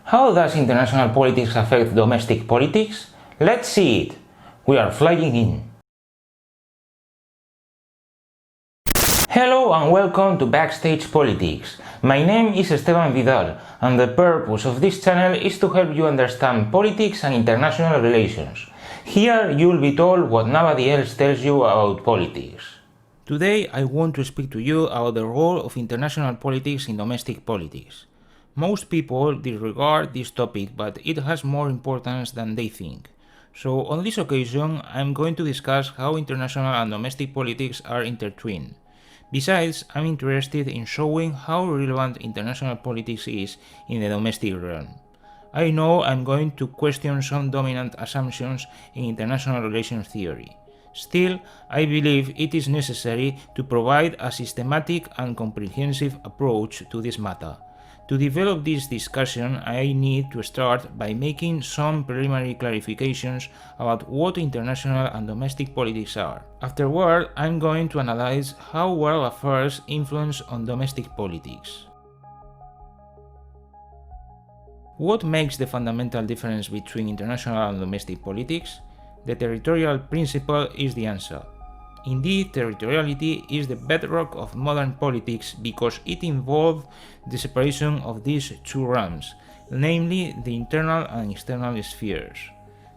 How does international politics affect domestic politics? Let's see it. We are flying in. Hello and welcome to Backstage Politics. My name is Esteban Vidal and the purpose of this channel is to help you understand politics and international relations. Here you will be told what nobody else tells you about politics. Today I want to speak to you about the role of international politics in domestic politics. Most people disregard this topic, but it has more importance than they think. So on this occasion I'm going to discuss how international and domestic politics are intertwined. Besides, I'm interested in showing how relevant international politics is in the domestic realm. I know I'm going to question some dominant assumptions in international relations theory. Still, I believe it is necessary to provide a systematic and comprehensive approach to this matter. To develop this discussion, I need to start by making some preliminary clarifications about what international and domestic politics are. Afterward, I'm going to analyze how world affairs influence on domestic politics. What makes the fundamental difference between international and domestic politics? The territorial principle is the answer. Indeed, territoriality is the bedrock of modern politics because it involves the separation of these two realms, namely the internal and external spheres.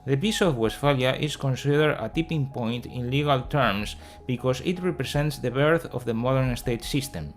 The Peace of Westphalia is considered a tipping point in legal terms because it represents the birth of the modern state system.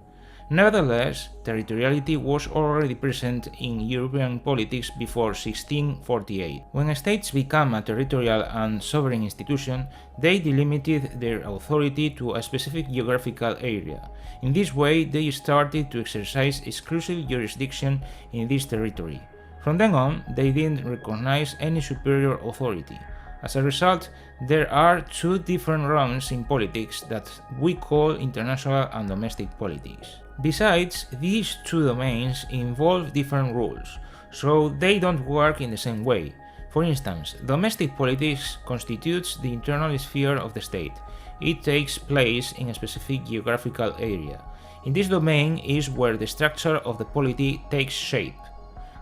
Nevertheless, territoriality was already present in European politics before 1648. When states became a territorial and sovereign institution, they delimited their authority to a specific geographical area. In this way, they started to exercise exclusive jurisdiction in this territory. From then on, they didn't recognize any superior authority. As a result, there are two different realms in politics that we call international and domestic politics. Besides, these two domains involve different rules, so they don't work in the same way. For instance, domestic politics constitutes the internal sphere of the state. It takes place in a specific geographical area. In this domain is where the structure of the polity takes shape.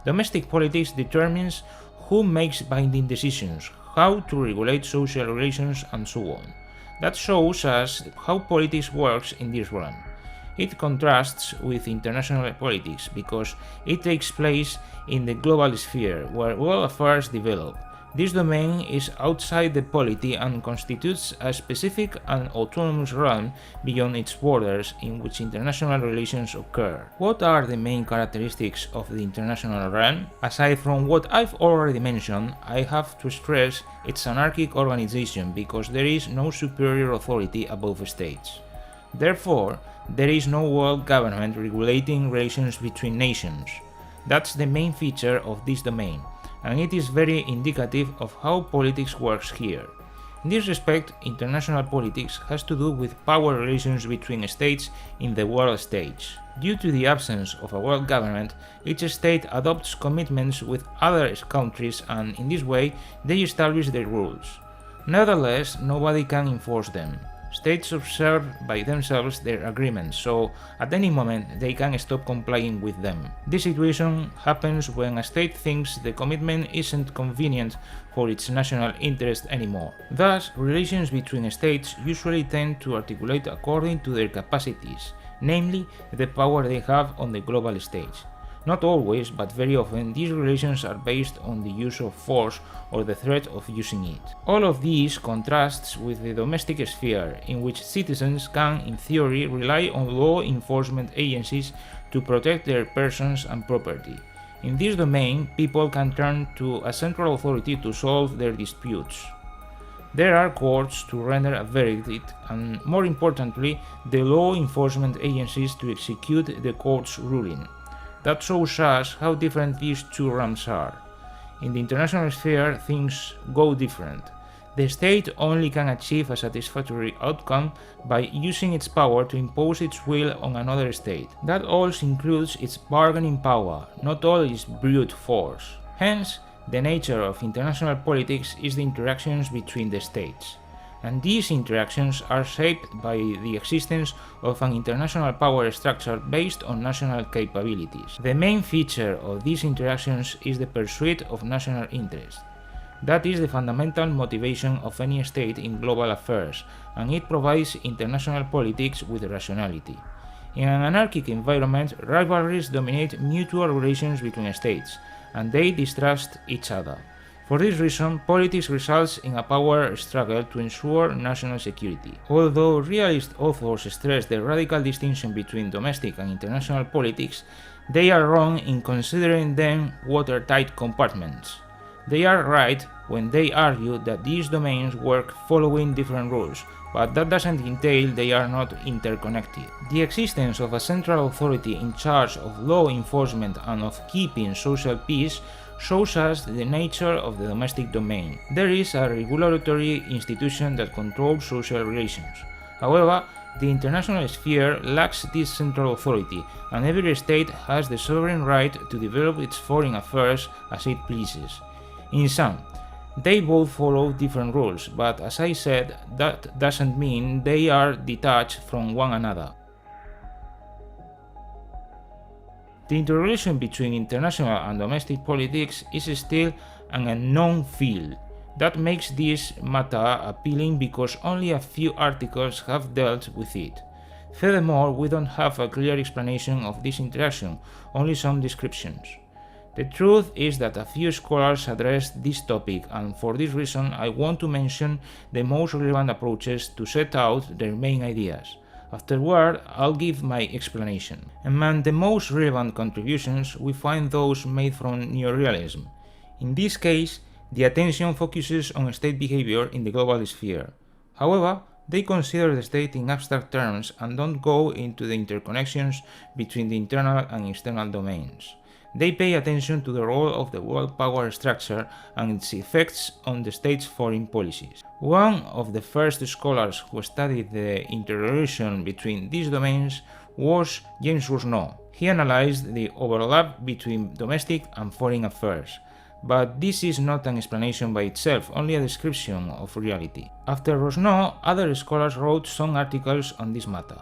Domestic politics determines who makes binding decisions, how to regulate social relations, and so on. That shows us how politics works in this realm. It contrasts with international politics because it takes place in the global sphere where world affairs develop. This domain is outside the polity and constitutes a specific and autonomous realm beyond its borders in which international relations occur. What are the main characteristics of the international realm? Aside from what I've already mentioned, I have to stress its anarchic organization because there is no superior authority above states. Therefore, there is no world government regulating relations between nations. That's the main feature of this domain, and it is very indicative of how politics works here. In this respect, international politics has to do with power relations between states in the world stage. Due to the absence of a world government, each state adopts commitments with other countries and in this way they establish their rules. Nevertheless, nobody can enforce them. States observe by themselves their agreements, so at any moment they can stop complying with them. This situation happens when a state thinks the commitment isn't convenient for its national interest anymore. Thus, relations between states usually tend to articulate according to their capacities, namely the power they have on the global stage. Not always, but very often, these relations are based on the use of force or the threat of using it. All of these contrasts with the domestic sphere, in which citizens can, in theory, rely on law enforcement agencies to protect their persons and property. In this domain, people can turn to a central authority to solve their disputes. There are courts to render a verdict and, more importantly, the law enforcement agencies to execute the court's ruling. That shows us how different these two realms are. In the international sphere, things go different. The state only can achieve a satisfactory outcome by using its power to impose its will on another state. That also includes its bargaining power, not all its brute force. Hence, the nature of international politics is the interactions between the states. and these interactions are shaped by the existence of an international power structure based on national capabilities. The main feature of these interactions is the pursuit of national interest. That is the fundamental motivation of any state in global affairs, and it provides international politics with rationality. In an anarchic environment, rivalries dominate mutual relations between states, and they distrust each other. For this reason, politics results in a power struggle to ensure national security. Although realist authors stress the radical distinction between domestic and international politics, they are wrong in considering them watertight compartments. They are right when they argue that these domains work following different rules, but that doesn't entail they are not interconnected. The existence of a central authority in charge of law enforcement and of keeping social peace shows us the nature of the domestic domain. There is a regulatory institution that controls social relations. However, the international sphere lacks this central authority, and every state has the sovereign right to develop its foreign affairs as it pleases. In sum, they both follow different rules, but as I said, that doesn't mean they are detached from one another. The interrelation between international and domestic politics is still an unknown field. That makes this matter appealing because only a few articles have dealt with it. Furthermore, we don't have a clear explanation of this interaction, only some descriptions. The truth is that a few scholars address this topic, and for this reason I want to mention the most relevant approaches to set out their main ideas. Afterward, I'll give my explanation. Among the most relevant contributions, we find those made from neorealism. In this case, the attention focuses on state behavior in the global sphere. However, they consider the state in abstract terms and don't go into the interconnections between the internal and external domains. They pay attention to the role of the world power structure and its effects on the state's foreign policies. One of the first scholars who studied the interrelation between these domains was James Rousseau. He analyzed the overlap between domestic and foreign affairs. But this is not an explanation by itself, only a description of reality. After Rousseau, other scholars wrote some articles on this matter.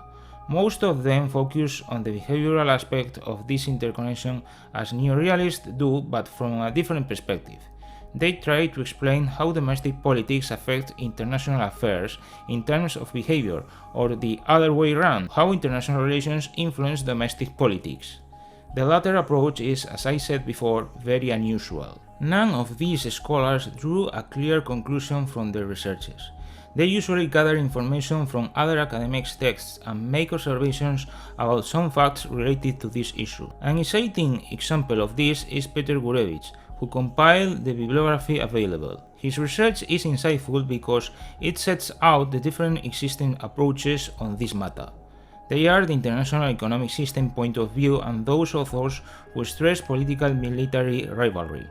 Most of them focus on the behavioral aspect of this interconnection as neorealists do, but from a different perspective. They try to explain how domestic politics affect international affairs in terms of behavior, or the other way around, how international relations influence domestic politics. The latter approach is, as I said before, very unusual. None of these scholars drew a clear conclusion from their researches. They usually gather information from other academic texts and make observations about some facts related to this issue. An exciting example of this is Peter Gourevitch, who compiled the bibliography available. His research is insightful because it sets out the different existing approaches on this matter. They are the international economic system point of view and those authors who stress political-military rivalry.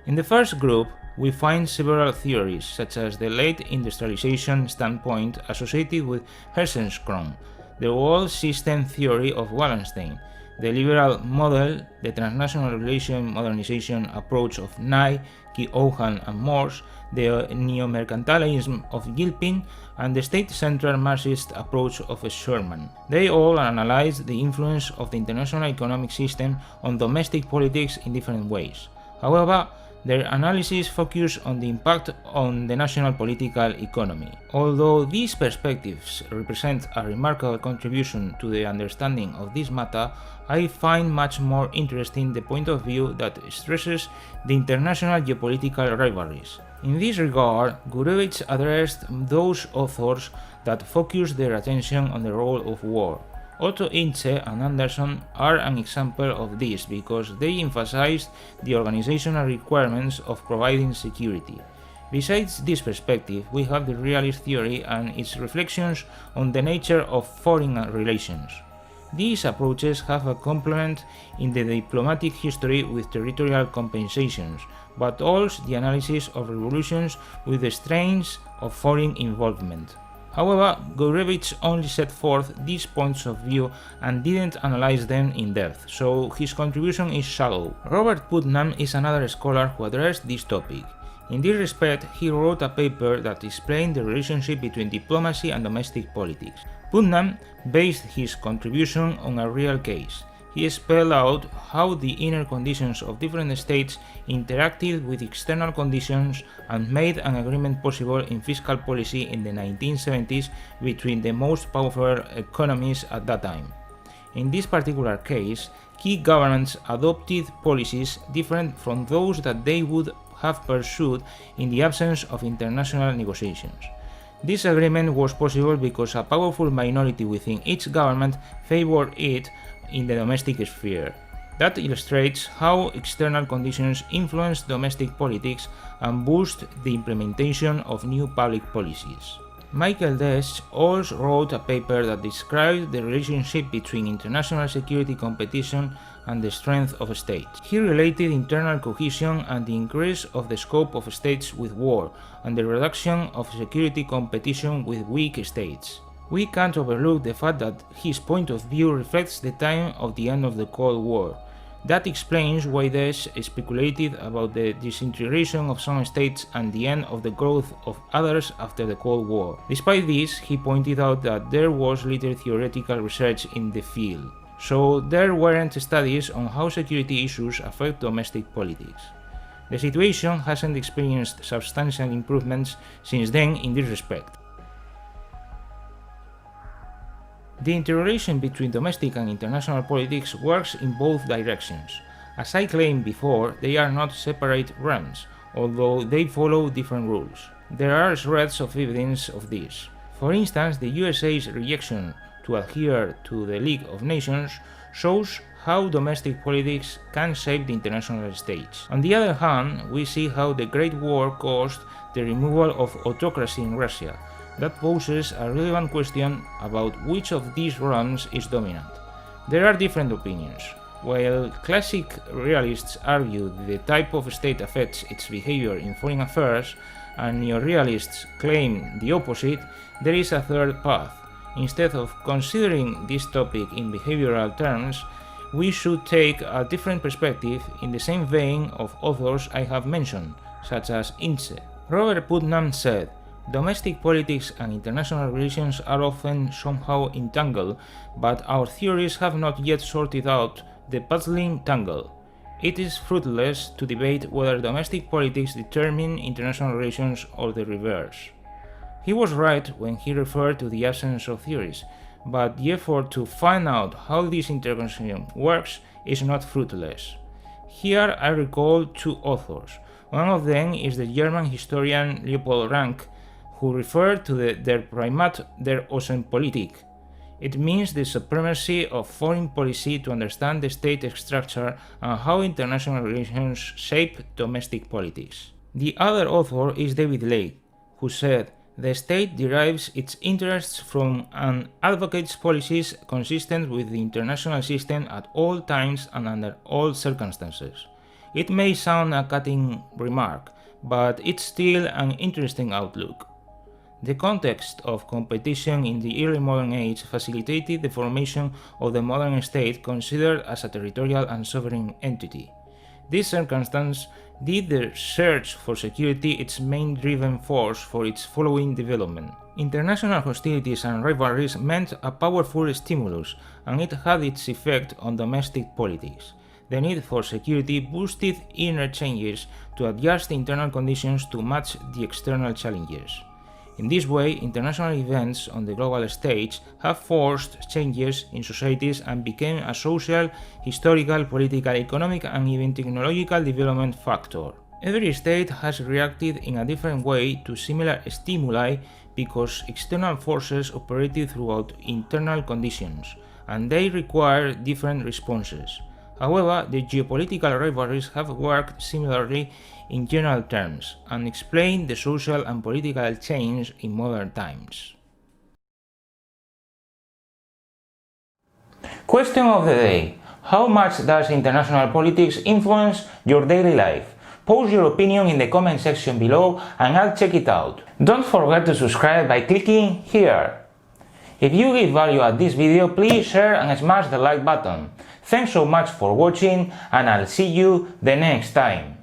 In the first group, we find several theories, such as the late industrialization standpoint associated with Herzenskron, the world system theory of Wallenstein, the liberal model, the transnational relation modernization approach of Nye, Keohane and Morse, the neo-mercantilism of Gilpin, and the state-central Marxist approach of Sherman. They all analyze the influence of the international economic system on domestic politics in different ways. However, their analysis focus on the impact on the national political economy. Although these perspectives represent a remarkable contribution to the understanding of this matter, I find much more interesting the point of view that stresses the international geopolitical rivalries. In this regard, Gourevitch addressed those authors that focus their attention on the role of war. Otto Ince and Anderson are an example of this because they emphasized the organizational requirements of providing security. Besides this perspective, we have the realist theory and its reflections on the nature of foreign relations. These approaches have a complement in the diplomatic history with territorial compensations, but also the analysis of revolutions with the strains of foreign involvement. However, Gourevitch only set forth these points of view and didn't analyze them in depth, so his contribution is shallow. Robert Putnam is another scholar who addressed this topic. In this respect, he wrote a paper that explained the relationship between diplomacy and domestic politics. Putnam based his contribution on a real case. He spelled out how the inner conditions of different states interacted with external conditions and made an agreement possible in fiscal policy in the 1970s between the most powerful economies at that time. In this particular case, key governments adopted policies different from those that they would have pursued in the absence of international negotiations. This agreement was possible because a powerful minority within each government favored it in the domestic sphere. That illustrates how external conditions influence domestic politics and boost the implementation of new public policies. Michael Desch also wrote a paper that described the relationship between international security competition and the strength of states. He related internal cohesion and the increase of the scope of states with war, and the reduction of security competition with weak states. We can't overlook the fact that his point of view reflects the time of the end of the Cold War. That explains why Desch speculated about the disintegration of some states and the end of the growth of others after the Cold War. Despite this, he pointed out that there was little theoretical research in the field, so there weren't studies on how security issues affect domestic politics. The situation hasn't experienced substantial improvements since then in this respect. The interrelation between domestic and international politics works in both directions. As I claimed before, they are not separate realms, although they follow different rules. There are threads of evidence of this. For instance, the USA's rejection to adhere to the League of Nations shows how domestic politics can shape the international stage. On the other hand, we see how the Great War caused the removal of autocracy in Russia. That poses a relevant question about which of these realms is dominant. There are different opinions. While classic realists argue that the type of state affects its behavior in foreign affairs, and neorealists claim the opposite, there is a third path. Instead of considering this topic in behavioral terms, we should take a different perspective in the same vein of authors I have mentioned, such as Ince. Robert Putnam said, "Domestic politics and international relations are often somehow entangled, but our theories have not yet sorted out the puzzling tangle. It is fruitless to debate whether domestic politics determine international relations or the reverse." He was right when he referred to the absence of theories, but the effort to find out how this interconnection works is not fruitless. Here I recall two authors. One of them is the German historian Leopold Rank, who referred to der Primat der Außenpolitik. It means the supremacy of foreign policy to understand the state structure and how international relations shape domestic politics. The other author is David Lake, who said, "The state derives its interests from and advocates policies consistent with the international system at all times and under all circumstances." It may sound a cutting remark, but it's still an interesting outlook. The context of competition in the early modern age facilitated the formation of the modern state considered as a territorial and sovereign entity. This circumstance did the search for security its main driving force for its following development. International hostilities and rivalries meant a powerful stimulus, and it had its effect on domestic politics. The need for security boosted inner changes to adjust internal conditions to match the external challenges. In this way, international events on the global stage have forced changes in societies and became a social, historical, political, economic, and even technological development factor. Every state has reacted in a different way to similar stimuli because external forces operated throughout internal conditions, and they require different responses. However, the geopolitical rivalries have worked similarly in general terms and explain the social and political change in modern times. Question of the day: how much does international politics influence your daily life? Post your opinion in the comment section below and I'll check it out. Don't forget to subscribe by clicking here. If you give value at this video, please share and smash the like button. Thanks so much for watching and I'll see you the next time.